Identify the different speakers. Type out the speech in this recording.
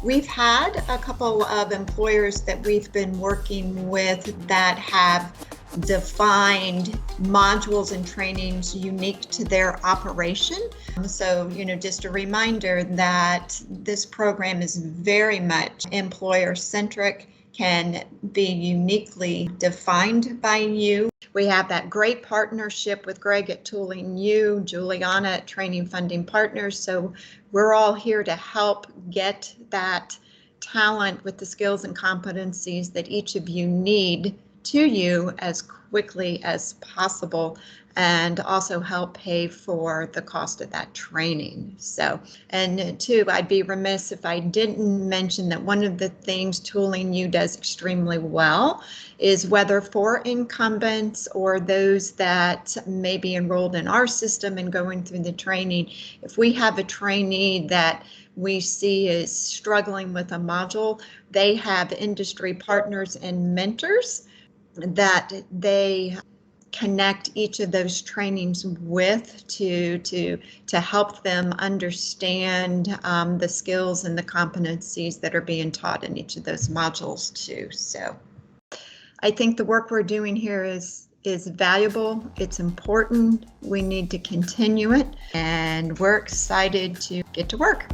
Speaker 1: We've had a couple of employers that we've been working with that have defined modules and trainings unique to their operation. So, just a reminder that this program is very much employer-centric, can be uniquely defined by you. We have that great partnership with Greg at Tooling U, Juliana at Training Funding Partners. So we're all here to help get that talent with the skills and competencies that each of you need to you as quickly as possible, and also help pay for the cost of that training. So, and two, I'd be remiss if I didn't mention that one of the things Tooling U does extremely well is, whether for incumbents or those that may be enrolled in our system and going through the training, if we have a trainee that we see is struggling with a module, they have industry partners and mentors that they connect each of those trainings with to help them understand the skills and the competencies that are being taught in each of those modules too. So I think the work we're doing here is valuable. It's important. We need to continue it, and we're excited to get to work.